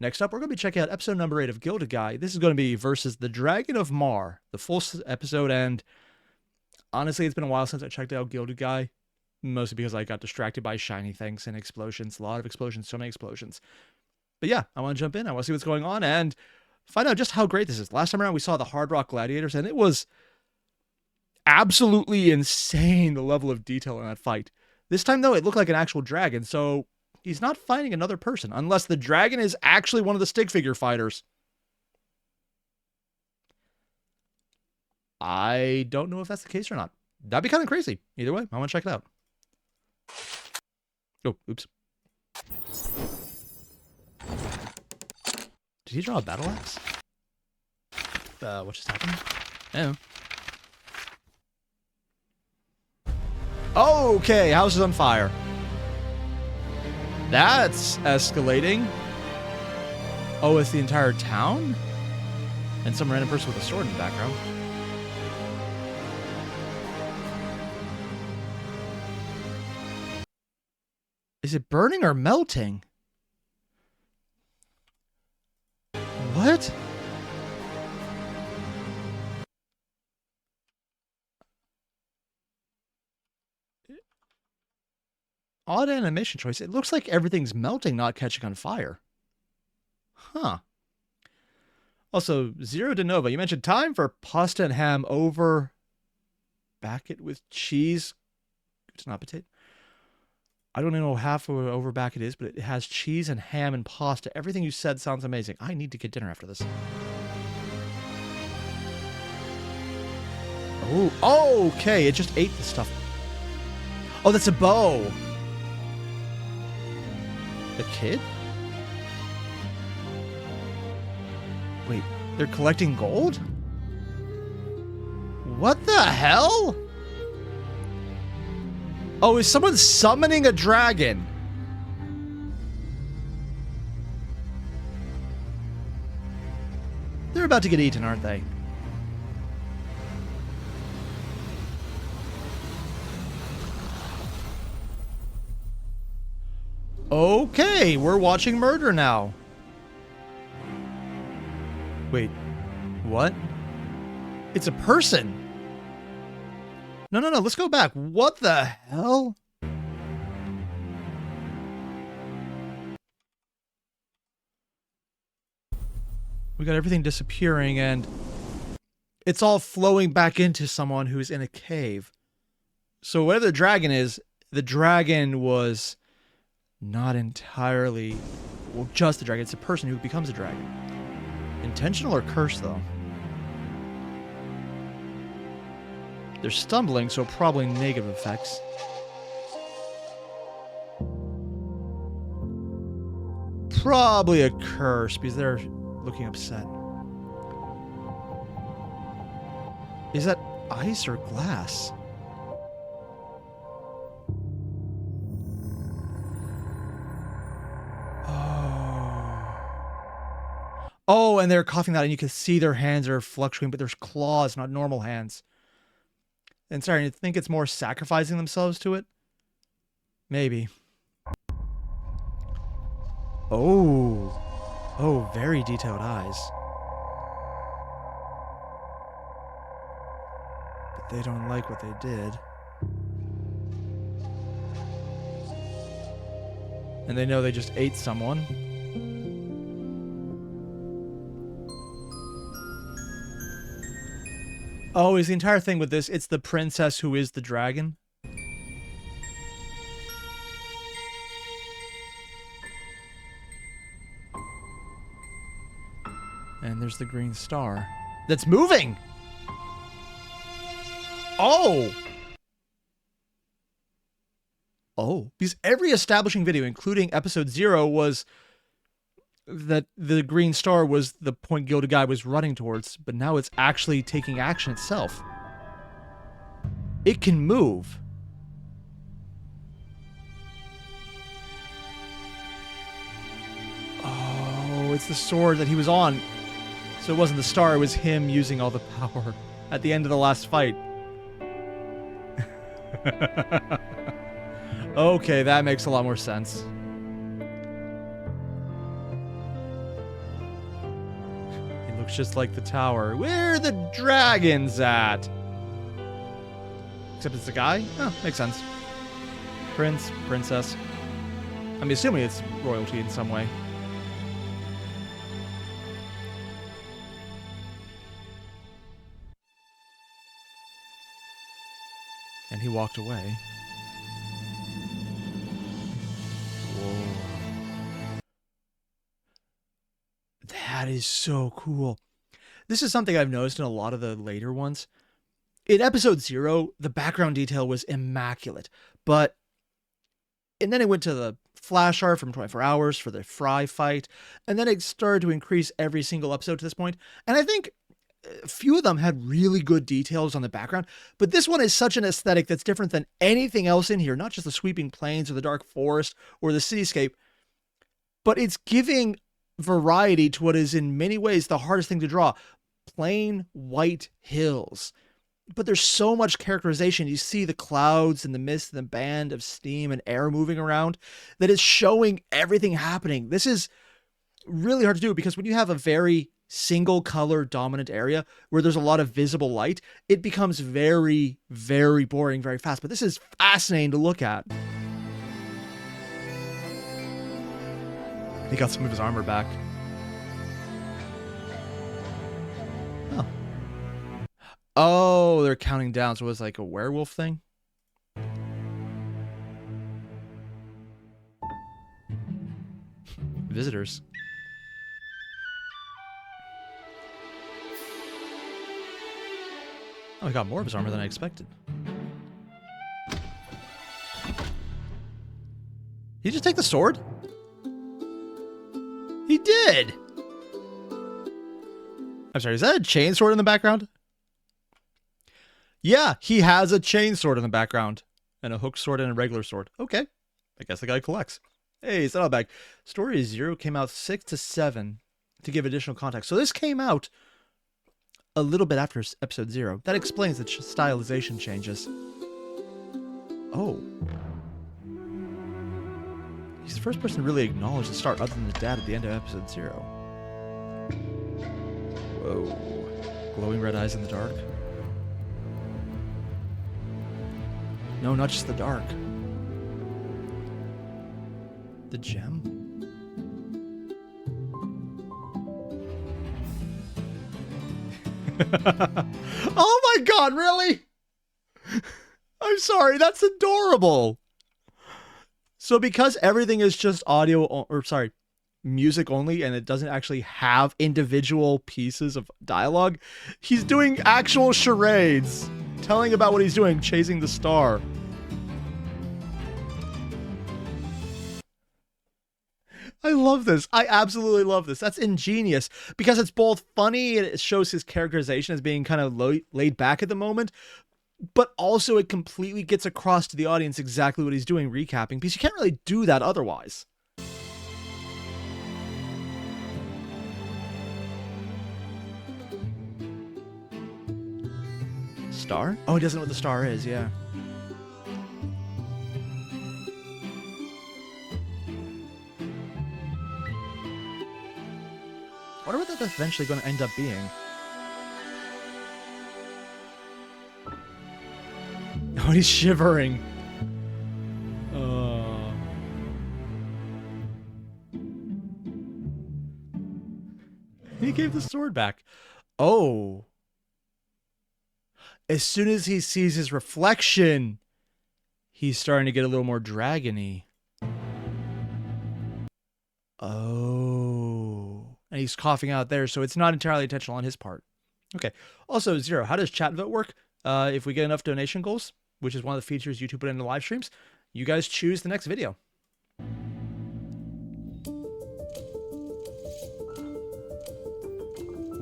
Next up, we're going to be checking out episode number 8 of Gildedguy. This is going to be versus the Dragon of Mar, the full episode, and honestly, it's been a while since I checked out Gildedguy, mostly because I got distracted by shiny things and explosions. A lot of explosions, so many explosions. But yeah, I want to jump in. I want to see what's going on and find out just how great this is. Last time around, we saw the Hard Rock Gladiators, and it was absolutely insane, the level of detail in that fight. This time, though, it looked like an actual dragon, so he's not fighting another person, unless the dragon is actually one of the stick figure fighters. I don't know if that's the case or not. That'd be kind of crazy. Either way, I want to check it out. Oh, oops. Did he draw a battle axe? What just happened? Oh. Okay, house is on fire. That's escalating. Oh, it's the entire town? And some random person with a sword in the background. Is it burning or melting? What? Odd animation choice. It looks like everything's melting, not catching on fire. Huh. Also, Zero De Nova, you mentioned time for pasta and ham over... Back it with cheese. It's not potato. I don't even know half of over back it is, but it has cheese and ham and pasta. Everything you said sounds amazing. I need to get dinner after this. Oh, okay. It just ate the stuff. Oh, that's a bow. The kid? Wait, they're collecting gold? What the hell? Oh, is someone summoning a dragon? They're about to get eaten, aren't they? Okay, we're watching murder now. Wait, what? It's a person. No, let's go back. What the hell? We got everything disappearing and it's all flowing back into someone who's in a cave. So whatever the dragon was not entirely, well, just the dragon. It's a person who becomes a dragon. Intentional or cursed, though? They're stumbling, so probably negative effects. Probably a curse, because they're looking upset. Is that ice or glass? Oh, and they're coughing that, and you can see their hands are fluctuating, but there's claws, not normal hands. And sorry, you think it's more sacrificing themselves to it? Maybe. Oh. Oh, very detailed eyes. But they don't like what they did. And they know they just ate someone. Oh, is the entire thing with this, it's the princess who is the dragon? And there's the green star. That's moving! Oh! Oh, because every establishing video, including episode 0, was that the green star was the point Gildedguy was running towards, but now it's actually taking action itself. It can move. Oh, it's the sword that he was on. So it wasn't the star, it was him using all the power at the end of the last fight. Okay, that makes a lot more sense. Looks just like the tower. Where are the dragons at? Except it's a guy? Oh, makes sense. Prince, princess. I'm assuming it's royalty in some way. And he walked away. Whoa. That is so cool. This is something I've noticed in a lot of the later ones. In episode 0, the background detail was immaculate. And then it went to the flash art from 24 Hours for the Fry fight. And then it started to increase every single episode to this point. And I think a few of them had really good details on the background, but this one is such an aesthetic that's different than anything else in here, not just the sweeping plains or the dark forest or the cityscape, but it's giving variety to what is in many ways the hardest thing to draw, plain white hills. But there's so much characterization. You see the clouds and the mist and the band of steam and air moving around that is showing everything happening. This is really hard to do because when you have a very single color dominant area where there's a lot of visible light, it becomes very, very boring very fast. But this is fascinating to look at. He got some of his armor back. Oh. Oh, they're counting down. So it was like a werewolf thing. Visitors. Oh, he got more of his armor than I expected. He just take the sword? He did! I'm sorry, is that a chain sword in the background? Yeah, he has a chain sword in the background. And a hook sword and a regular sword. Okay. I guess the guy collects. Hey, it's not bad. Story 0 came out 6 to 7 to give additional context. So this came out a little bit after episode 0. That explains the stylization changes. Oh. He's the first person to really acknowledge the start other than his dad at the end of episode 0. Whoa. Glowing red eyes in the dark. No, not just the dark. The gem? Oh my god, really? I'm sorry, that's adorable. So because everything is just audio, or sorry, music only, and it doesn't actually have individual pieces of dialogue, he's doing actual charades, telling about what he's doing, chasing the star. I love this. I absolutely love this. That's ingenious because it's both funny and it shows his characterization as being kind of laid back at the moment, but also it completely gets across to the audience exactly what he's doing, recapping, because you can't really do that otherwise. Star? Oh, he doesn't know what the star is, yeah. I wonder what that's eventually going to end up being. Oh, he's shivering. He gave the sword back. Oh. As soon as he sees his reflection, he's starting to get a little more dragon-y. Oh. And he's coughing out there, so it's not entirely intentional on his part. Okay. Also, 0, how does chat vote work? If we get enough donation goals, which is one of the features YouTube put into live streams, you guys choose the next video.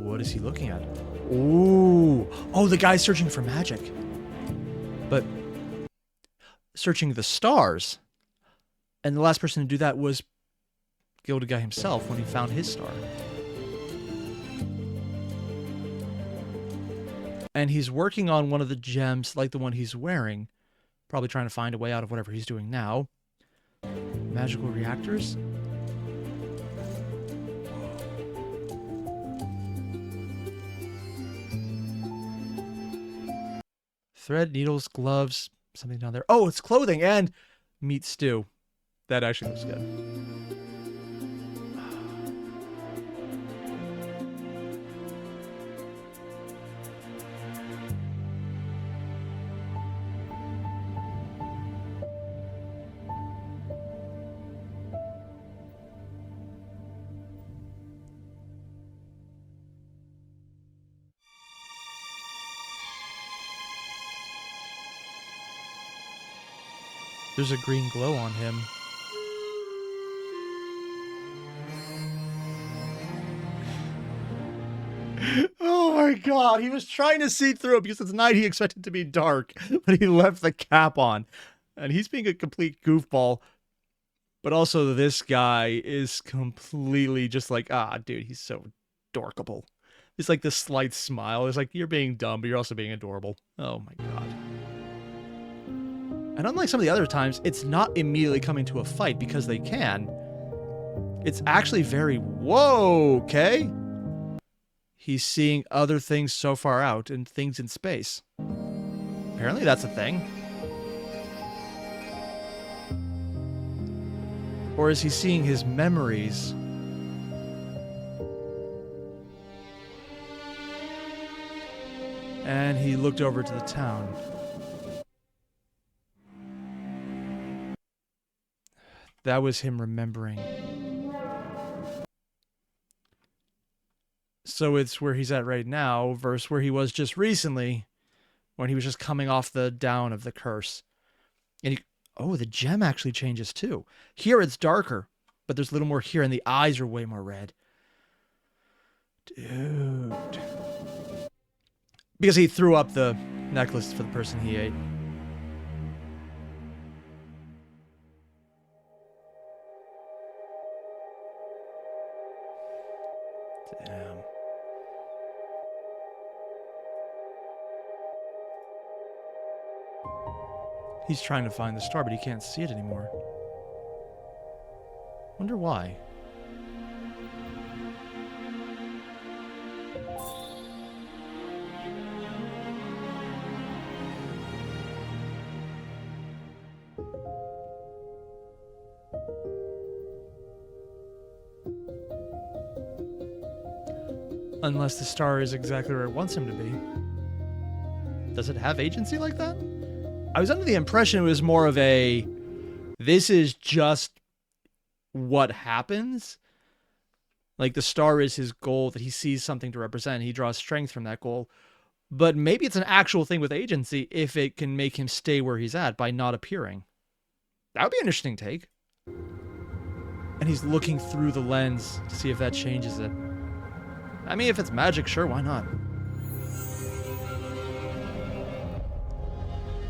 What is he looking at? Ooh. Oh, the guy's searching for magic. But searching the stars. And the last person to do that was Gildedguy himself when he found his star. And he's working on one of the gems like the one he's wearing. Probably trying to find a way out of whatever he's doing now. Magical reactors? Thread, needles, gloves, something down there. Oh, it's clothing and meat stew. That actually looks good. There's a green glow on him. Oh my god, he was trying to see through it because it's night, he expected it to be dark, but he left the cap on. And he's being a complete goofball. But also this guy is completely just like, dude, he's so dorkable. It's like this slight smile. It's like, you're being dumb, but you're also being adorable. Oh my god. And unlike some of the other times, it's not immediately coming to a fight because they can. It's actually very, whoa, okay? He's seeing other things so far out and things in space. Apparently that's a thing. Or is he seeing his memories? And he looked over to the town. That was him remembering. So it's where he's at right now versus where he was just recently when he was just coming off the down of the curse. And oh, the gem actually changes too. Here it's darker, but there's a little more here and the eyes are way more red. Dude. Because he threw up the necklace for the person he ate. Damn. He's trying to find the star, but he can't see it anymore. Wonder why. Unless the star is exactly where it wants him to be. Does it have agency like that? I was under the impression it was more of a, this is just what happens. Like the star is his goal, that he sees something to represent. He draws strength from that goal. But maybe it's an actual thing with agency if it can make him stay where he's at by not appearing. That would be an interesting take. And he's looking through the lens to see if that changes it. I mean, if it's magic, sure, why not?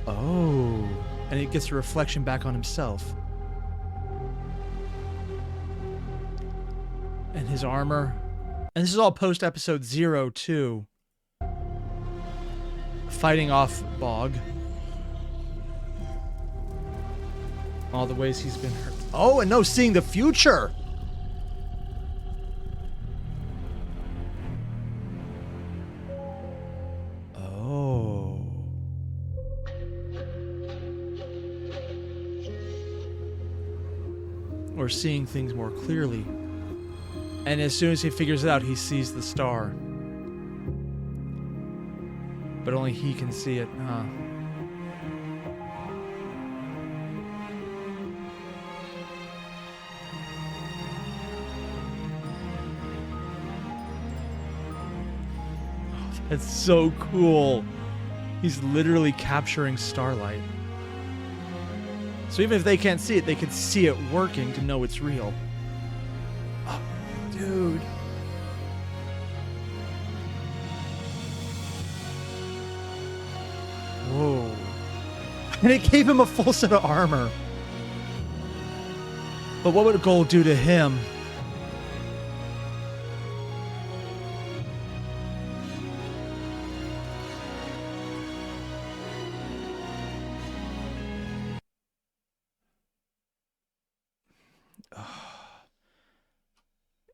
Oh, and it gets a reflection back on himself. And his armor. And this is all post-episode 0, too. Fighting off Bog. All the ways he's been hurt. Oh, and no, seeing the future! Or seeing things more clearly. And as soon as he figures it out, he sees the star. But only he can see it, huh? Oh, that's so cool. He's literally capturing starlight. So even if they can't see it, they can see it working to know it's real. Oh, dude. Whoa. And it gave him a full set of armor. But what would gold do to him?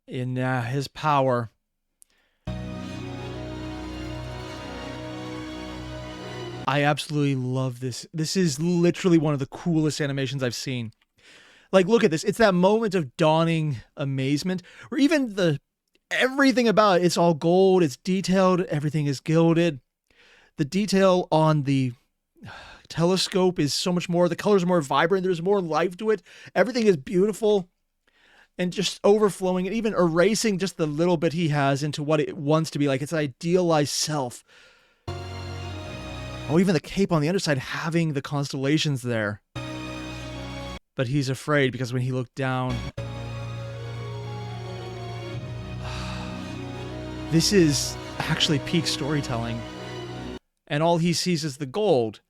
In his power. I absolutely love this. This is literally one of the coolest animations I've seen. Like, look at this. It's that moment of dawning amazement where even everything about it, it's all gold, it's detailed, everything is gilded. The detail on the telescope is so much more. The colors are more vibrant. There's more life to it. Everything is beautiful and just overflowing and even erasing just the little bit he has into what it wants to be like. It's an idealized self. Oh, even the cape on the underside having the constellations there. But he's afraid because when he looked down... This is actually peak storytelling. And all he sees is the gold.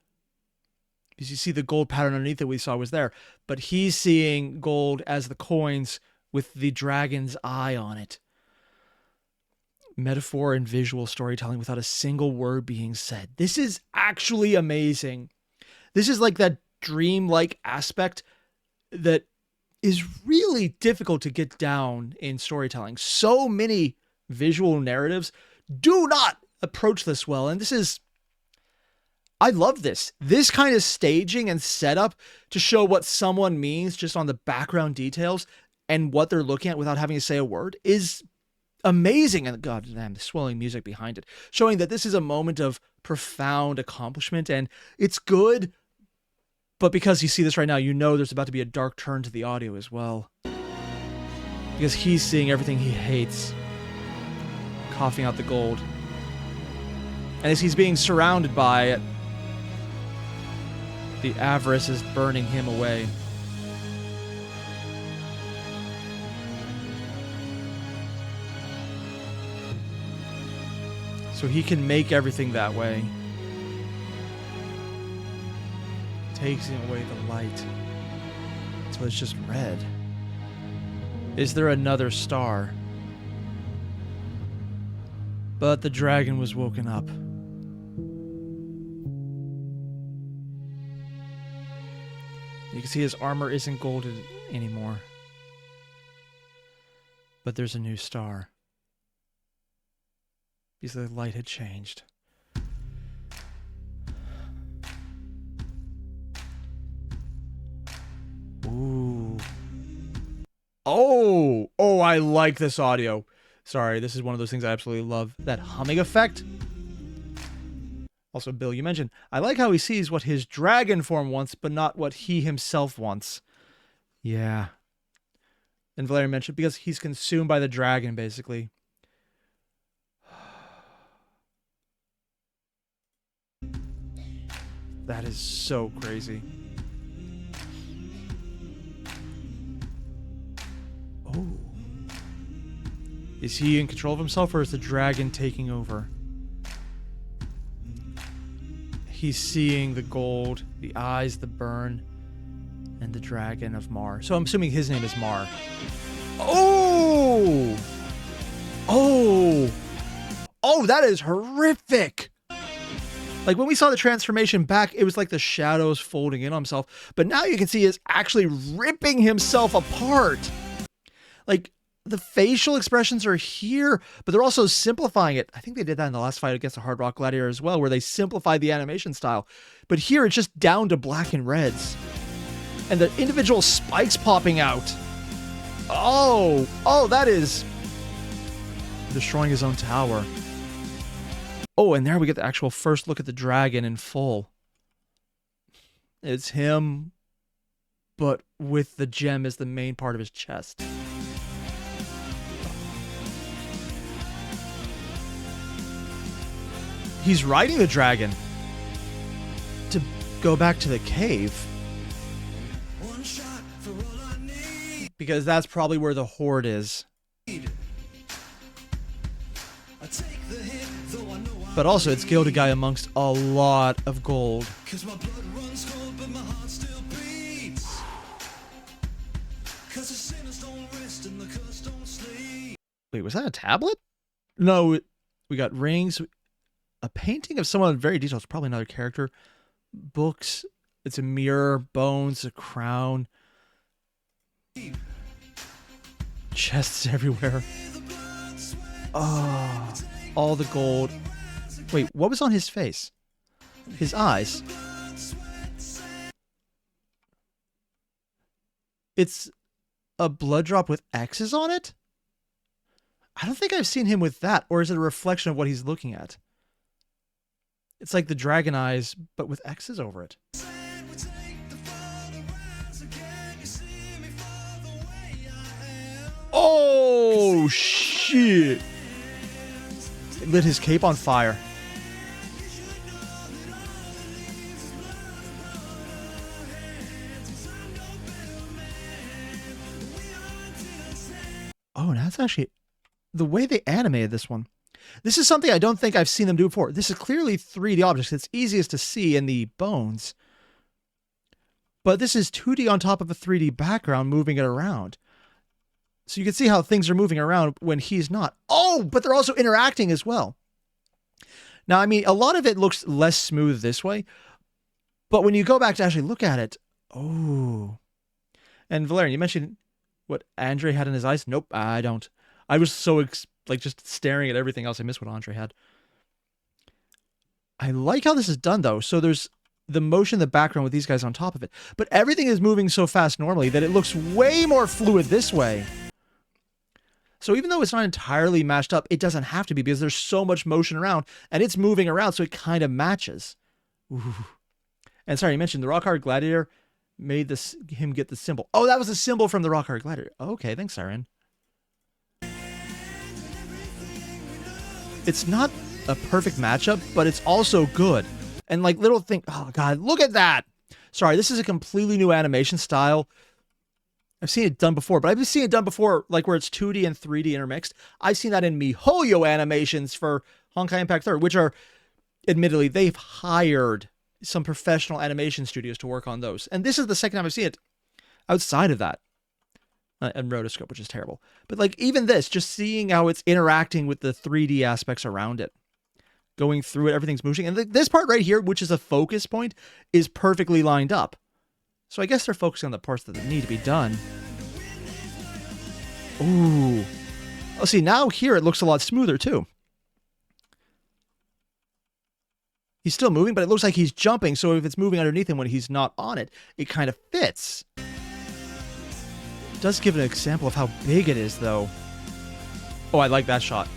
Because you see the gold pattern underneath that we saw was there. But he's seeing gold as the coins with the dragon's eye on it. Metaphor and visual storytelling without a single word being said. This is actually amazing. This is like that dream-like aspect that is really difficult to get down in storytelling. So many visual narratives do not approach this well. And this is... I love this. This kind of staging and setup to show what someone means just on the background details and what they're looking at without having to say a word is amazing. And god damn, the swelling music behind it, showing that this is a moment of profound accomplishment and it's good. But because you see this right now, you know there's about to be a dark turn to the audio as well. Because he's seeing everything he hates, coughing out the gold. And as he's being surrounded by it, the avarice is burning him away. So he can make everything that way. Takes away the light. So it's just red. Is there another star? But the dragon was woken up. You can see his armor isn't golden anymore. But there's a new star. Because the light had changed. Ooh. Oh! Oh, I like this audio. Sorry, this is one of those things I absolutely love. That humming effect. Also, Bill, you mentioned, I like how he sees what his dragon form wants, but not what he himself wants. Yeah. And Valeria mentioned, because he's consumed by the dragon, basically. That is so crazy. Oh. Is he in control of himself, or is the dragon taking over? He's seeing the gold, the eyes, the burn, and the dragon of Mar. So I'm assuming his name is Mar. Oh! Oh! Oh, that is horrific! Like, when we saw the transformation back, it was like the shadows folding in on himself. But now you can see he's actually ripping himself apart. Like, the facial expressions are here, but they're also simplifying it. I think they did that in the last fight against the Hard Rock Gladiator as well, where they simplified the animation style. But here, it's just down to black and reds. And the individual spikes popping out. Oh! Oh, that is... destroying his own tower. Oh, and there we get the actual first look at the dragon in full. It's him, but with the gem as the main part of his chest. He's riding the dragon to go back to the cave. Because that's probably where the hoard is. But also, it's Gildedguy amongst a lot of gold. Wait, was that a tablet? No, we got rings. A painting of someone very detailed. It's probably another character. Books. It's a mirror. Bones. A crown. Chests everywhere. Oh, all the gold. Wait, what was on his face? his eyes. It's a blood drop with X's on it? I don't think I've seen him with that, or is it a reflection of what he's looking at? It's like the dragon eyes, but with X's over it. Oh, shit! It lit his cape on fire. Oh, and that's actually the way they animated this one. This is something I don't think I've seen them do before. This is clearly 3D objects. It's easiest to see in the bones. But this is 2D on top of a 3D background, moving it around. So you can see how things are moving around when he's not. Oh, but they're also interacting as well. Now, I mean, a lot of it looks less smooth this way. But when you go back to actually look at it, oh. And Valerian, you mentioned what Andre had in his eyes. Nope, I don't. I was so just staring at everything else. I missed what Andre had. I like how this is done, though. So there's the motion in the background with these guys on top of it. But everything is moving so fast normally that it looks way more fluid this way. So even though it's not entirely matched up, it doesn't have to be because there's so much motion around and it's moving around, so it kind of matches. Ooh. And sorry, you mentioned the rock hard gladiator made him get the symbol. Oh, that was a symbol from the rock hard gladiator. Okay, thanks, Siren. It's not a perfect matchup, but it's also good. And like little thing, oh God, look at that. Sorry, this is a completely new animation style. I've seen it done before, but I've seen it done before, like where it's 2D and 3D intermixed. I've seen that in MiHoYo animations for Honkai Impact 3, which are, admittedly, they've hired some professional animation studios to work on those. And this is the second time I've seen it outside of that. And rotoscope, which is terrible. But like even this, just seeing how it's interacting with the 3D aspects around it. Going through it, everything's moving. And this part right here, which is a focus point, is perfectly lined up. So I guess they're focusing on the parts that need to be done. Ooh. Oh, see, now here it looks a lot smoother, too. He's still moving, but it looks like he's jumping. So if it's moving underneath him when he's not on it, it kind of fits. It does give an example of how big it is, though. Oh, I like that shot.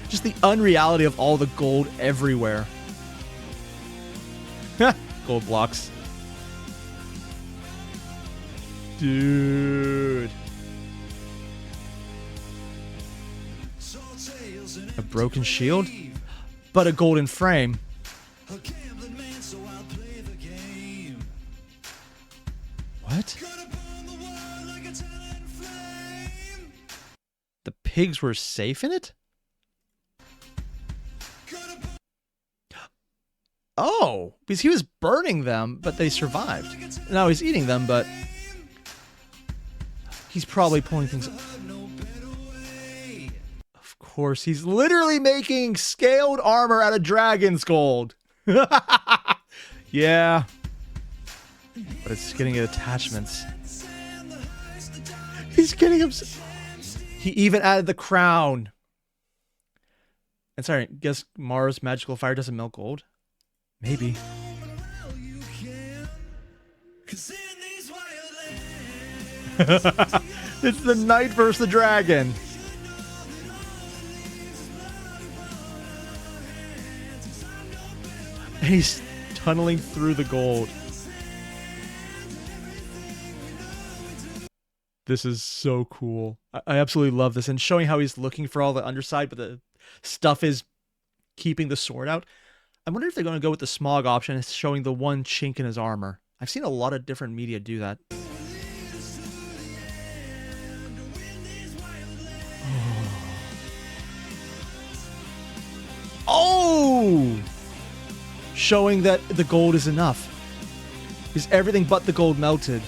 Just the unreality of all the gold everywhere. Gold blocks. Dude. A broken shield, but a golden frame. What? The pigs were safe in it? Oh, because he was burning them, but they survived. Now he's eating them, but he's probably pulling things. Of course, he's literally making scaled armor out of dragon's gold. Yeah. But it's getting attachments. He's getting him. He even added the crown. And sorry, guess Mara's magical fire doesn't melt gold? Maybe. It's the knight versus the dragon. And he's tunneling through the gold. This is so cool. I absolutely love this. And showing how he's looking for all the underside, but the stuff is keeping the sword out. I wonder if they're going to go with the smog option, showing the one chink in his armor. I've seen a lot of different media do that. Oh! Showing that the gold is enough. Because everything but the gold melted.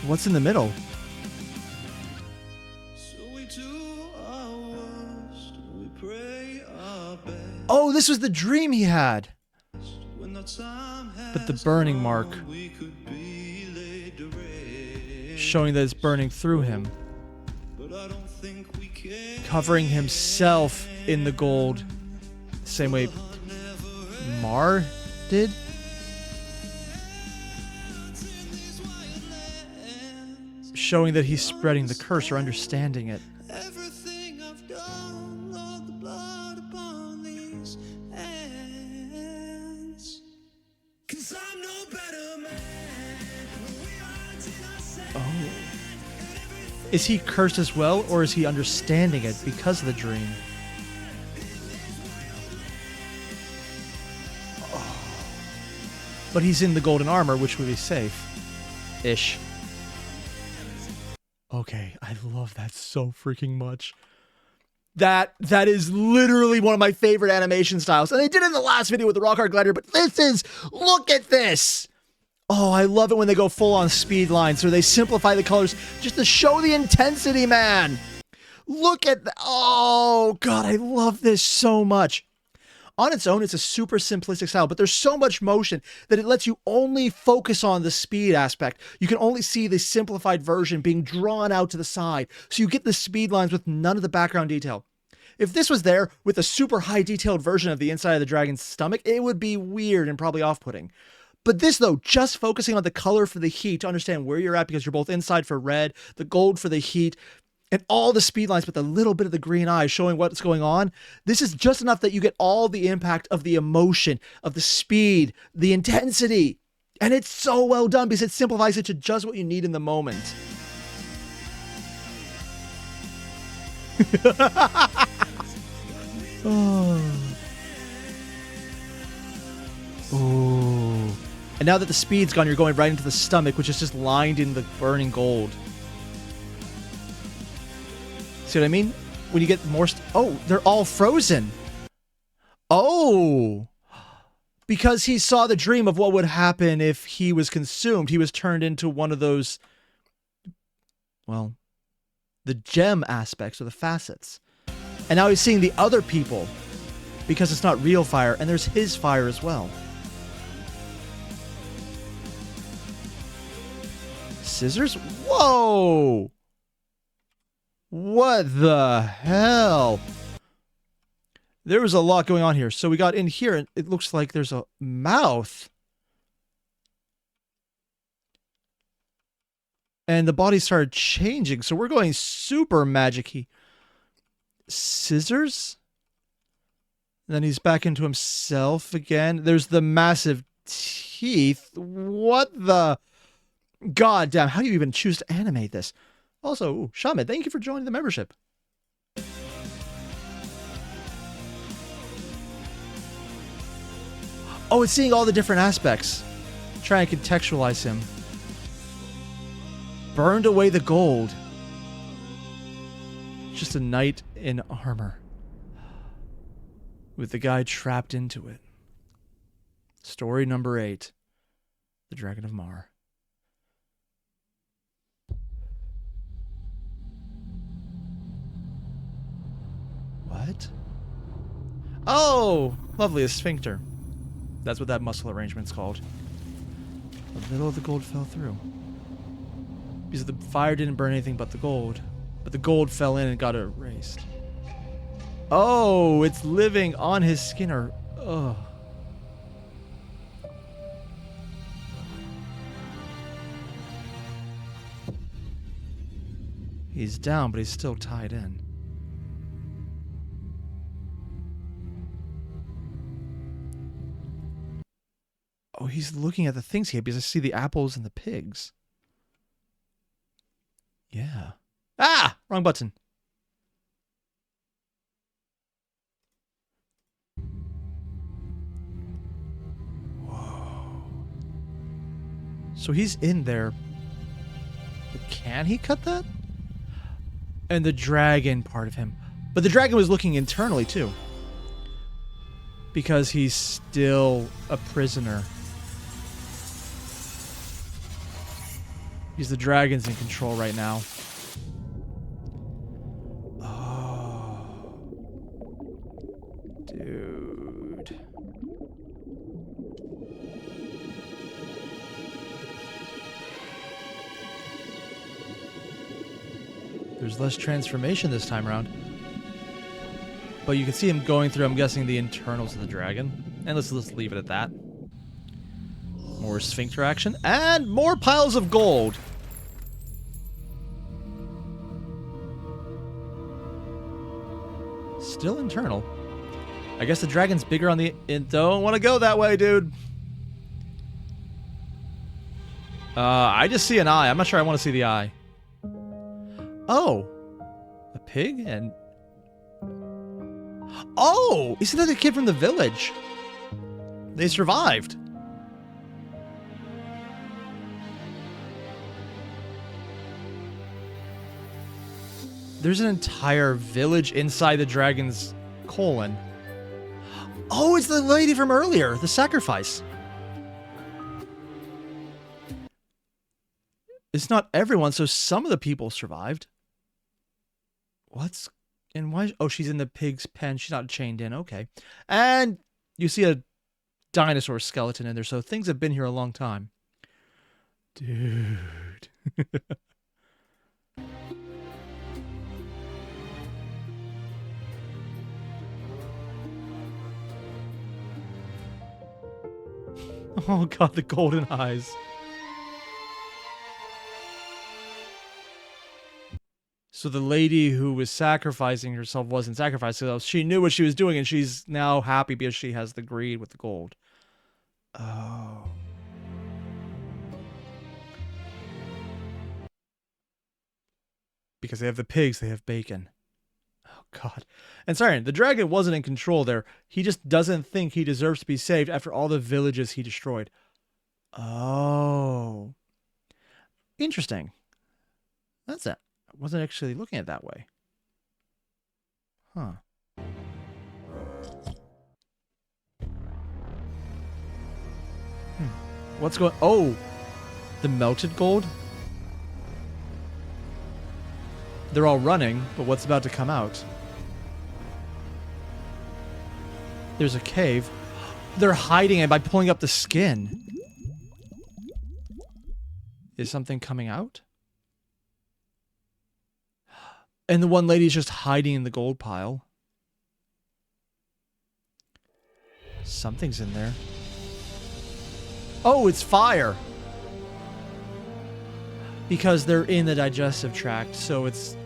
What's in the middle? Oh, this was the dream he had. But the burning mark. Showing that it's burning through him. Covering himself in the gold. Same way Mar did. Showing that he's spreading the curse or understanding it. Oh. Is he cursed as well, or is he understanding it because of the dream? Oh. But he's in the golden armor, which would be safe-ish. Okay, I love that so freaking much. That is literally one of my favorite animation styles. And they did it in the last video with the rock hard glider, but this is, look at this. Oh, I love it when they go full on speed lines or they simplify the colors just to show the intensity, man. Look at that. Oh, God, I love this so much. On its own, it's a super simplistic style, but there's so much motion that it lets you only focus on the speed aspect. You can only see the simplified version being drawn out to the side, so you get the speed lines with none of the background detail. If this was there with a super high detailed version of the inside of the dragon's stomach, it would be weird and probably off-putting. But this, though, just focusing on the color for the heat to understand where you're at because you're both inside for red, the gold for the heat, and all the speed lines with a little bit of the green eye showing what's going on. This is just enough that you get all the impact of the emotion, of the speed, the intensity. And it's so well done because it simplifies it to just what you need in the moment. Oh. Ooh. And now that the speed's gone, you're going right into the stomach, which is just lined in the burning gold. See what I mean? When you get more... oh, they're all frozen. Oh. Because he saw the dream of what would happen if he was consumed. He was turned into one of those... well, the gem aspects or the facets. And now he's seeing the other people because it's not real fire, and there's his fire as well. Scissors? Whoa! What the hell? There was a lot going on here. So we got in here, and it looks like there's a mouth. And the body started changing, so we're going super magic-y. Scissors? And then he's back into himself again. There's the massive teeth. What the... God damn, how do you even choose to animate this? Also, ooh, Shaman, thank you for joining the membership. Oh, it's seeing all the different aspects. Try and contextualize him. Burned away the gold. Just a knight in armor. With the guy trapped into it. Story number 8. The Dragon of Mar. What? Oh! Lovely, a sphincter. That's what that muscle arrangement's called. A little of the gold fell through. Because the fire didn't burn anything but the gold. But the gold fell in and got erased. Oh, it's living on his skin or... ugh. He's down, but he's still tied in. Oh, he's looking at the things here because I see the apples and the pigs. Yeah. Ah! Wrong button. Whoa. So he's in there. But can he cut that? And the dragon part of him. But the dragon was looking internally too. Because he's still a prisoner. Because the dragon's in control right now. Oh. Dude. There's less transformation this time around. But you can see him going through, I'm guessing, the internals of the dragon. And let's leave it at that. More sphincter action. And more piles of gold. Still internal. I guess the dragon's bigger on the... Don't want to go that way, dude. I just see an eye. I'm not sure I want to see the eye. Oh. A pig and... Oh! Isn't that the kid from the village? They survived. There's an entire village inside the dragon's colon. Oh, it's the lady from earlier, the sacrifice. It's not everyone, so some of the people survived. What's... And why... Oh, she's in the pig's pen. She's not chained in. Okay. And you see a dinosaur skeleton in there, so things have been here a long time. Dude. Oh god, the golden eyes. So the lady who was sacrificing herself wasn't sacrificing herself. She knew what she was doing, and she's now happy because she has the greed with the gold. Oh. Because they have the pigs, they have bacon. Oh god. And sorry, the dragon wasn't in control there. He just doesn't think he deserves to be saved after all the villages he destroyed. Oh. Interesting. That's it. I wasn't actually looking at it that way. Huh. What's going... Oh! The melted gold? They're all running, but what's about to come out? There's a cave. They're hiding it by pulling up the skin. Is something coming out? And the one lady's just hiding in the gold pile. Something's in there. Oh, it's fire! Because they're in the digestive tract, so it's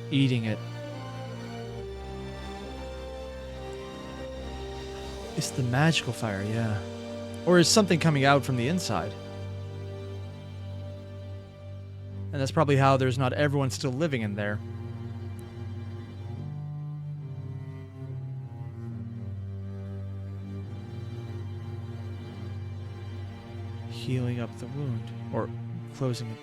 eating it. It's the magical fire, yeah. Or is something coming out from the inside? And that's probably how there's not everyone still living in there. Healing up the wound. Or closing it.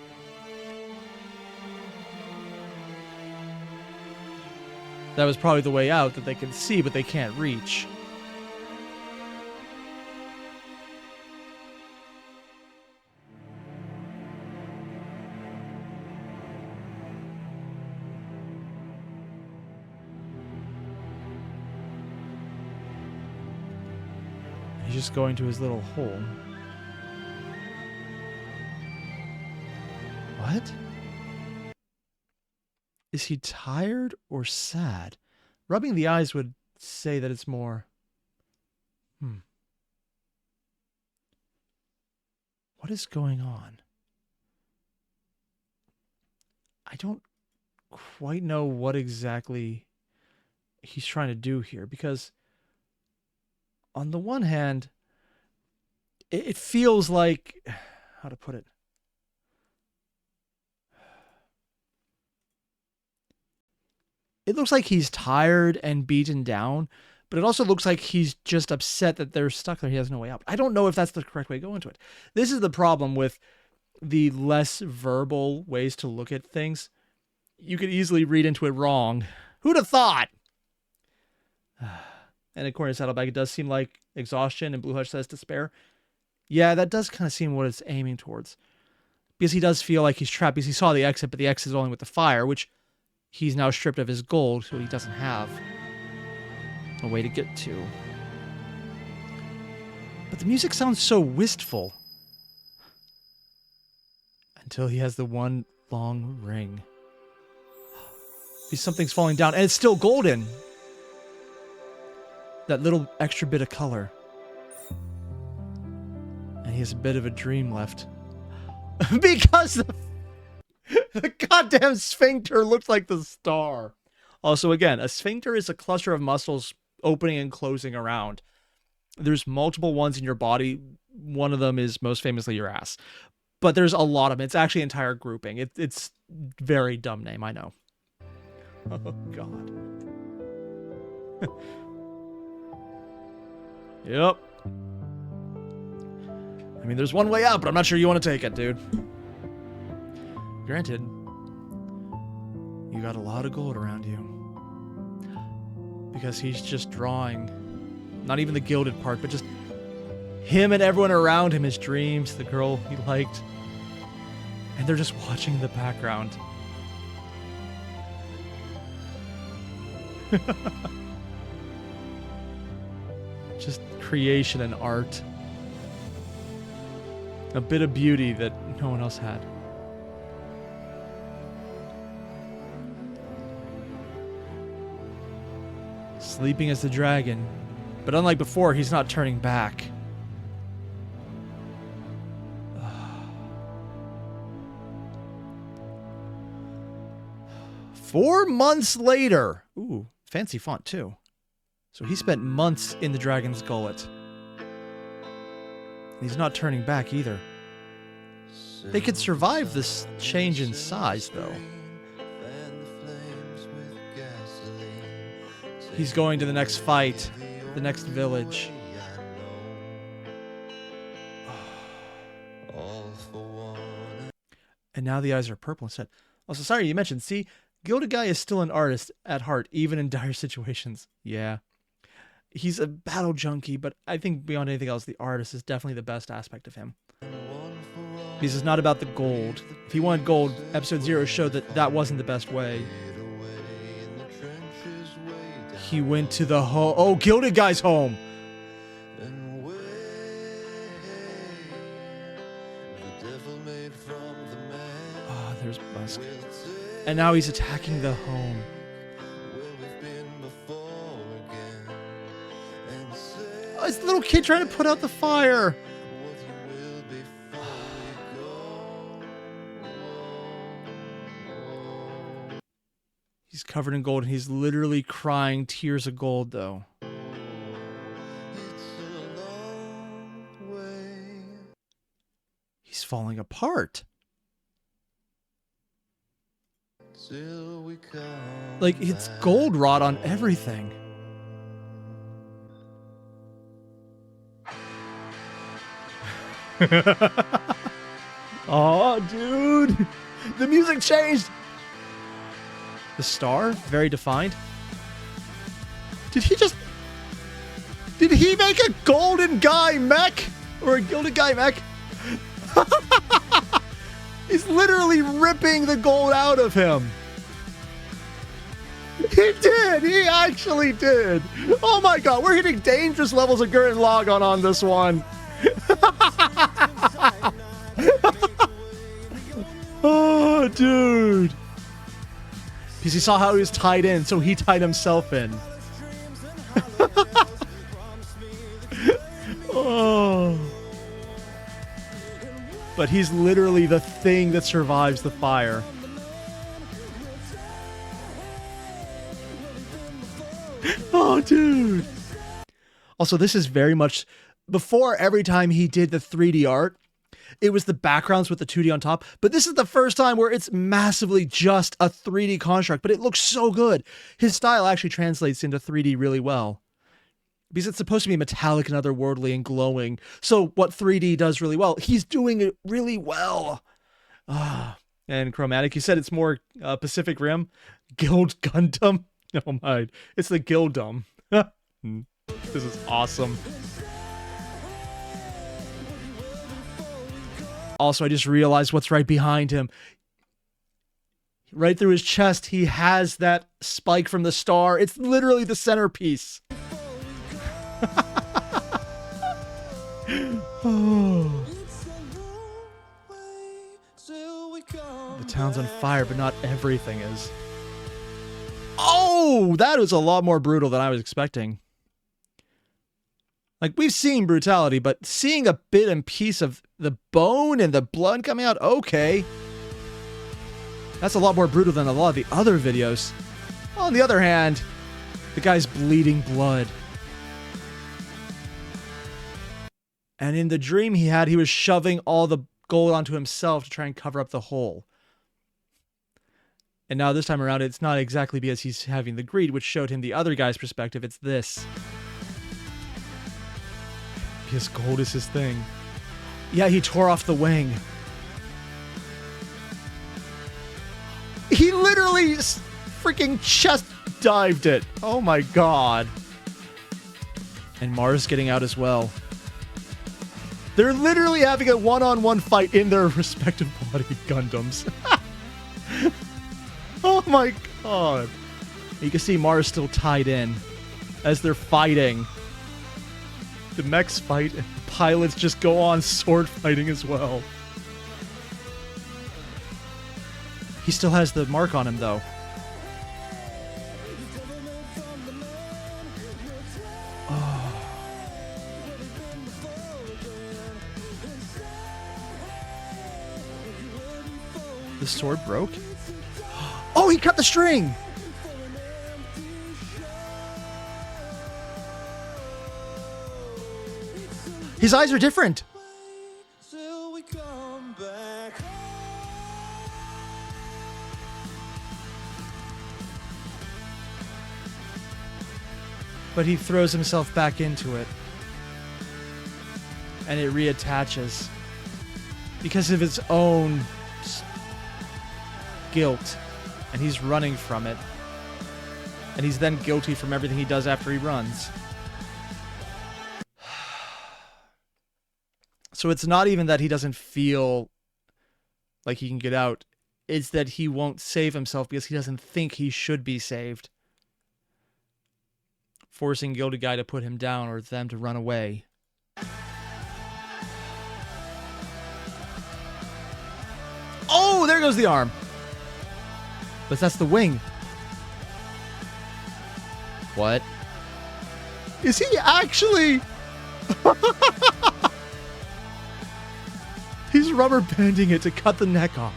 That was probably the way out that they can see, but they can't reach. He's just going to his little hole. What? Is he tired or sad? Rubbing the eyes would say that it's more... What is going on? I don't quite know what exactly he's trying to do here, because on the one hand, it feels like... How to put it? It looks like he's tired and beaten down, but it also looks like he's just upset that they're stuck there. He has no way out. I don't know if that's the correct way to go into it. This is the problem with the less verbal ways to look at things. You could easily read into it wrong. Who'd have thought? And according to Saddlebag, it does seem like exhaustion, and Blue Hush says despair. Yeah, that does kind of seem what it's aiming towards. Because he does feel like he's trapped, because he saw the exit, but the exit is only with the fire, which... He's now stripped of his gold, so he doesn't have a way to get to. But the music sounds so wistful. Until he has the one long ring. Something's falling down, and it's still golden. That little extra bit of color. And he has a bit of a dream left. Because the goddamn sphincter looks like the star. Also, again, a sphincter is a cluster of muscles opening and closing around. There's multiple ones in your body. One of them is most famously your ass. But there's a lot of them. It's actually an entire grouping. It's very dumb name, I know. Oh, God. Yep. I mean, there's one way out, but I'm not sure you want to take it, dude. Granted, you got a lot of gold around you. Because he's just drawing, not even the gilded part, but just him and everyone around him, his dreams, the girl he liked. And they're just watching the background. Just creation and art. A bit of beauty that no one else had. Sleeping as the dragon. But unlike before, he's not turning back. 4 months later. Ooh, fancy font too. So he spent months in the dragon's gullet. He's not turning back either. They could survive this change in size, though. He's going to the next fight, the next village. And now the eyes are purple instead. Also, sorry you mentioned, see, Gildedguy is still an artist at heart, even in dire situations. Yeah. He's a battle junkie, but I think beyond anything else, the artist is definitely the best aspect of him. This is not about the gold. If he wanted gold, episode 0 showed that that wasn't the best way. He went to the home. Oh, Gildedguy's home! Oh, there's Busk. And now he's attacking the home. Oh, it's the little kid trying to put out the fire. He's covered in gold and he's literally crying tears of gold, though. He's falling apart. Like, it's gold rot on everything. Oh, dude. The music changed. The star, very defined. Did he make a golden guy mech? Or a Gildedguy mech? He's literally ripping the gold out of him. He did! He actually did! Oh my god, we're hitting dangerous levels of Gurren Lagann on this one. Oh, dude. Because he saw how he was tied in, so he tied himself in. Oh. But he's literally the thing that survives the fire. Oh, dude. Also, this is very much... Before, every time he did the 3D art, it was the backgrounds with the 2D on top. But this is the first time where it's massively just a 3D construct, but it looks so good. His style actually translates into 3D really well. Because it's supposed to be metallic and otherworldly and glowing. So what 3D does really well, he's doing it really well. And chromatic, you said it's more Pacific Rim. Guild Gundam. Oh my, it's the Gildum. This is awesome. Also, I just realized what's right behind him. Right through his chest, he has that spike from the star. It's literally the centerpiece. Oh. The town's on fire, but not everything is. Oh, that was a lot more brutal than I was expecting. Like, we've seen brutality, but seeing a bit and piece of the bone and the blood coming out, okay. That's a lot more brutal than a lot of the other videos. On the other hand, the guy's bleeding blood. And in the dream he had, he was shoving all the gold onto himself to try and cover up the hole. And now this time around, it's not exactly because he's having the greed, which showed him the other guy's perspective. It's this. Because gold is his thing. Yeah, he tore off the wing. He literally freaking chest dived it. Oh my god. And Mars getting out as well. They're literally having a one-on-one fight in their respective body Gundams. Oh my god. You can see Mars still tied in as they're fighting. The mechs fight, and the pilots just go on sword fighting as well. He still has the mark on him, though. Oh. The sword broke? Oh, he cut the string! His eyes are different. But he throws himself back into it. And it reattaches. Because of his own guilt. And he's running from it. And he's then guilty from everything he does after he runs. So it's not even that he doesn't feel like he can get out. It's that he won't save himself because he doesn't think he should be saved. Forcing Gildedguy to put him down or them to run away. Oh, there goes the arm. But that's the wing. What? Is he actually... He's rubber banding it to cut the neck off.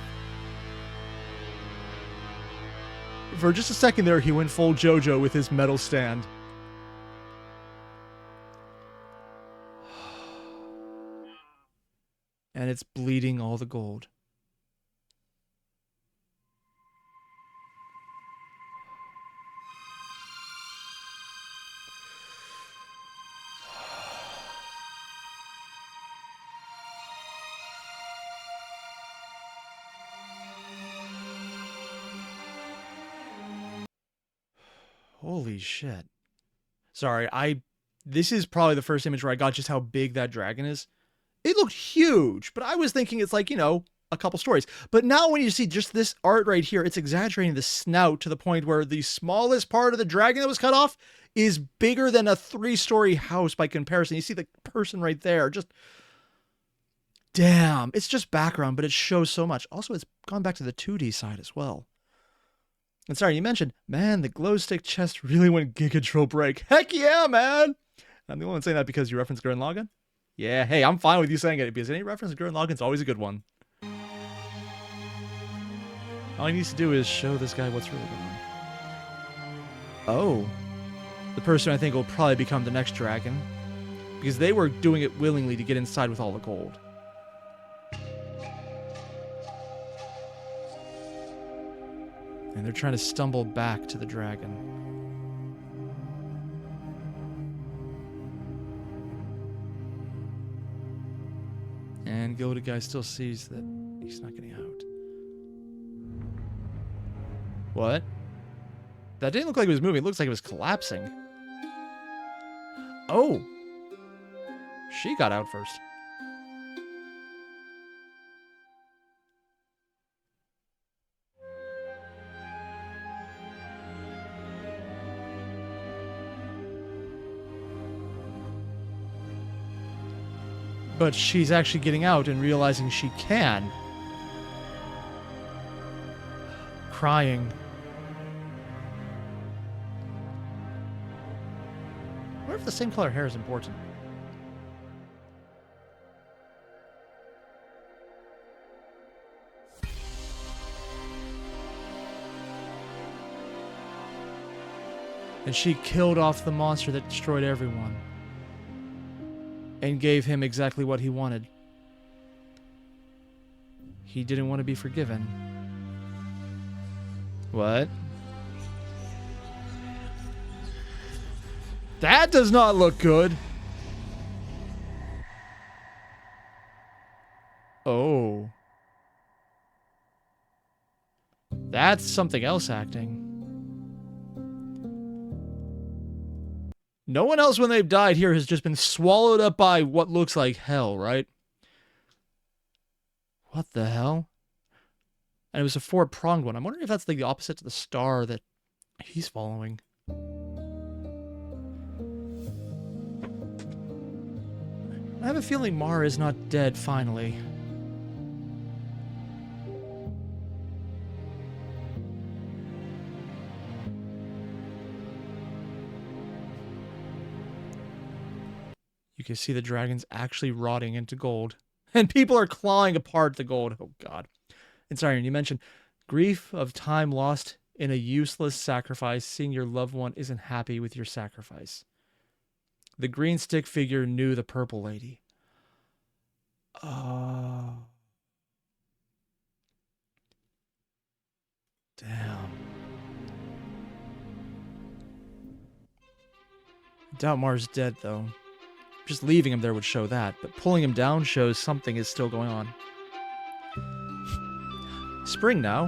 For just a second there, he went full JoJo with his metal stand. And it's bleeding all the gold. Holy shit. Sorry, this is probably the first image where I got just how big that dragon is. It looked huge, but I was thinking it's like, you know, a couple stories. But now when you see just this art right here, it's exaggerating the snout to the point where the smallest part of the dragon that was cut off is bigger than a 3-story house by comparison. You see the person right there, just... Damn, it's just background, but it shows so much. Also, it's gone back to the 2D side as well. And sorry, you mentioned, man, the glow stick chest really went Giga Drill break. Heck yeah, man! I'm the only one saying that because you referenced Gurren Lagann? Yeah, hey, I'm fine with you saying it because any reference to Gurren Lagann is always a good one. All he needs to do is show this guy what's really going on. Oh. The person I think will probably become the next dragon. Because they were doing it willingly to get inside with all the gold. And they're trying to stumble back to the dragon. And Gildedguy still sees that he's not getting out. What? That didn't look like it was moving. It looks like it was collapsing. Oh! She got out first. But she's actually getting out and realizing she can. Crying. wonder if the same color hair is important. And she killed off the monster that destroyed everyone. And gave him exactly what he wanted. He didn't want to be forgiven. What? That does not look good. Oh. That's something else acting. No one else when they've died here has just been swallowed up by what looks like hell, right? What the hell? And it was a four-pronged one. I'm wondering if that's like the opposite to the star that he's following. I have a feeling Mara is not dead, finally. You can see the dragons actually rotting into gold. And people are clawing apart the gold. Oh, God. And sorry, you mentioned grief of time lost in a useless sacrifice. Seeing your loved one isn't happy with your sacrifice. The green stick figure knew the purple lady. Oh. Damn. I doubt Mars dead, though. Just leaving him there would show that, but pulling him down shows something is still going on. Spring now.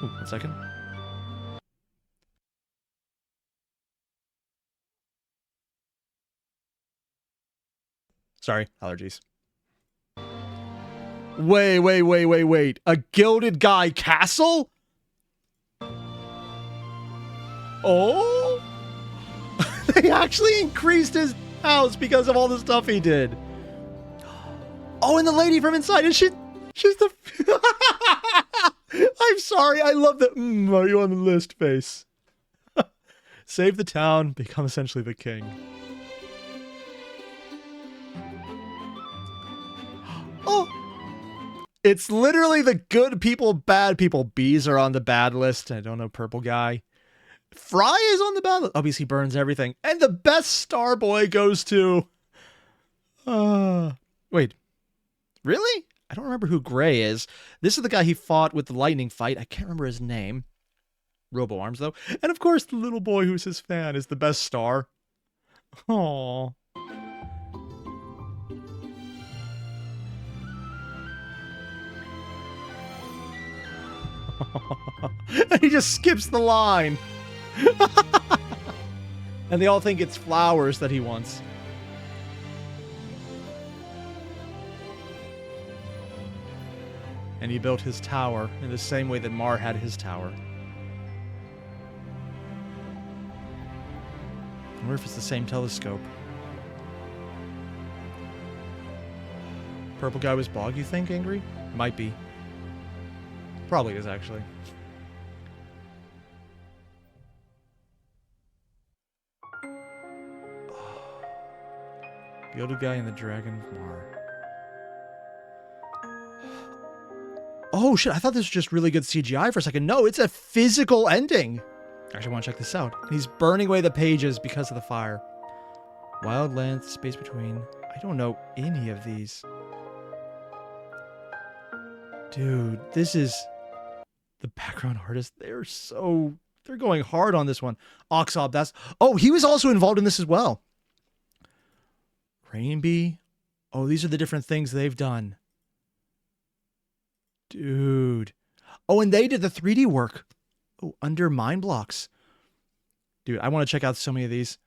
Ooh, 1 second. Sorry, allergies. Wait. A Gildedguy castle? Oh? They actually increased his house because of all the stuff he did. Oh, and the lady from inside, she's the... I'm sorry, I love the are you on the list face. Save the town, become essentially the king. Oh! It's literally the good people, bad people. Bees are on the bad list. I don't know, purple guy. Fry is on the bad list. Obviously burns everything. And the best star boy goes to... Wait. Really? I don't remember who Gray is. This is the guy he fought with the lightning fight. I can't remember his name. Robo Arms, though. And of course, the little boy who's his fan is the best star. Aww. He just skips the line. And they all think it's flowers that he wants. And he built his tower in the same way that Mar had his tower. I wonder if it's the same telescope. Purple guy was Bog, you think, Angry? Might be. Probably is, actually. Gildedguy and the Dragon of Mar. Oh shit, I thought this was just really good CGI for a second. No, it's a physical ending. Actually, I want to check this out. He's burning away the pages because of the fire. Wild land, space between. I don't know any of these. Dude, this is... The background artist, they're going hard on this one. Oxob, that's... Oh, he was also involved in this as well. Rainbee. Oh, these are the different things they've done. Dude. Oh, and they did the 3D work. Oh, under Mind Blocks. Dude, I want to check out so many of these.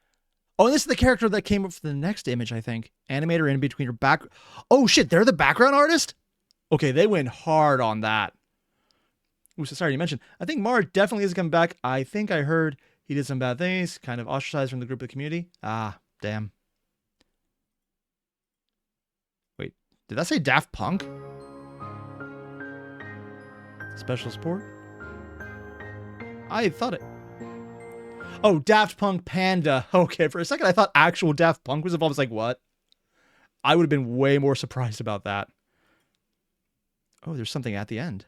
Oh, and this is the character that came up for the next image, I think. Animator in between her back... Oh, shit, they're the background artist? Okay, they went hard on that. Ooh, so sorry you mentioned. I think Mar definitely is coming back. I think I heard he did some bad things, kind of ostracized from the group of the community. Ah, damn. Wait, did that say Daft Punk? Special sport? I thought it... Oh, Daft Punk Panda. Okay, for a second I thought actual Daft Punk was involved. I was like, what? I would have been way more surprised about that. Oh, there's something at the end.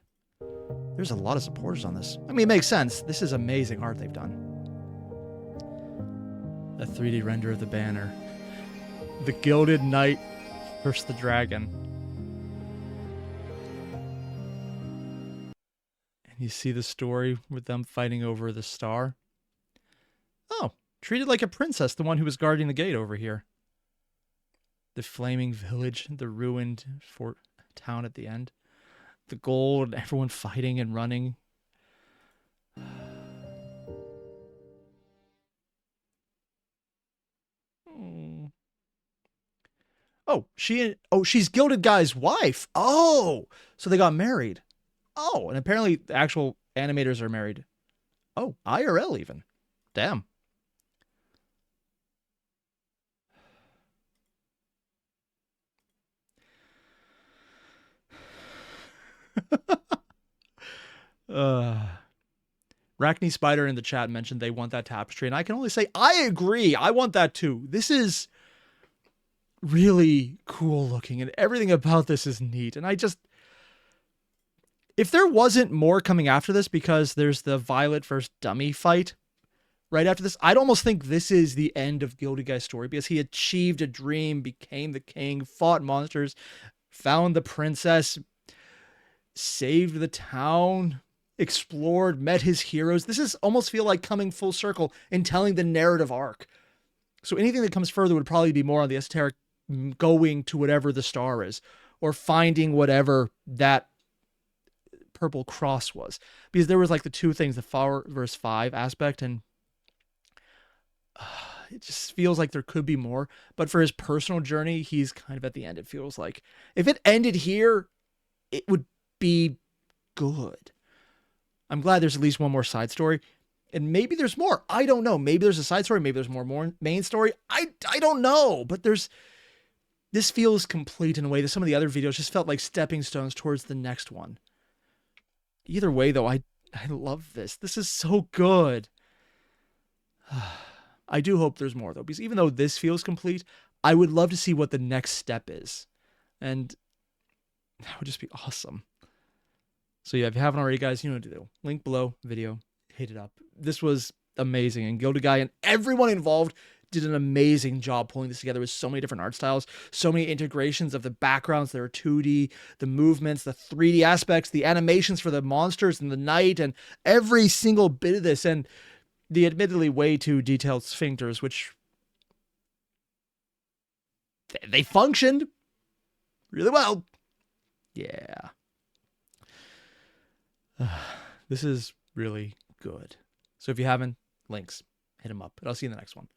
There's a lot of supporters on this. I mean, it makes sense. This is amazing art they've done. A 3D render of the banner. The Gilded Knight versus the Dragon. And you see the story with them fighting over the star. Oh, treated like a princess, the one who was guarding the gate over here. The flaming village, the ruined fort town at the end. The gold, everyone fighting and running. Oh, she's Gildedguy's wife. Oh, so they got married. Oh, and apparently the actual animators are married. Oh, IRL even. Damn. Rackney Spider in the chat mentioned they want that tapestry, and I can only say I agree. I want that too. This is really cool looking, and everything about this is neat. And if there wasn't more coming after this, because there's the Violet versus Dummy fight right after this, I'd almost think this is the end of Gildedguy's story, because he achieved a dream, became the king, fought monsters, found the princess, saved the town, explored, met his heroes. This is almost feel like coming full circle and telling the narrative arc. So anything that comes further would probably be more on the esoteric, going to whatever the star is, or finding whatever that purple cross was. Because there was like the two things, the 4 versus 5 aspect, and it just feels like there could be more. But for his personal journey, he's kind of at the end, it feels like. If it ended here, it would be good. I'm glad there's at least one more side story. And maybe there's more. I don't know. Maybe there's a side story. Maybe there's more main story. I don't know. But this feels complete in a way that some of the other videos just felt like stepping stones towards the next one. Either way, though, I love this. This is so good. I do hope there's more, though, because even though this feels complete, I would love to see what the next step is. And that would just be awesome. So yeah, if you haven't already, guys, you know what to do. Link below, video, hit it up. This was amazing. And Gildedguy and everyone involved did an amazing job pulling this together with so many different art styles, so many integrations of the backgrounds that are 2D, the movements, the 3D aspects, the animations for the monsters and the night, and every single bit of this, and the admittedly way too detailed sphincters, which they functioned really well. Yeah. This is really good. So if you haven't, links, hit them up. And I'll see you in the next one.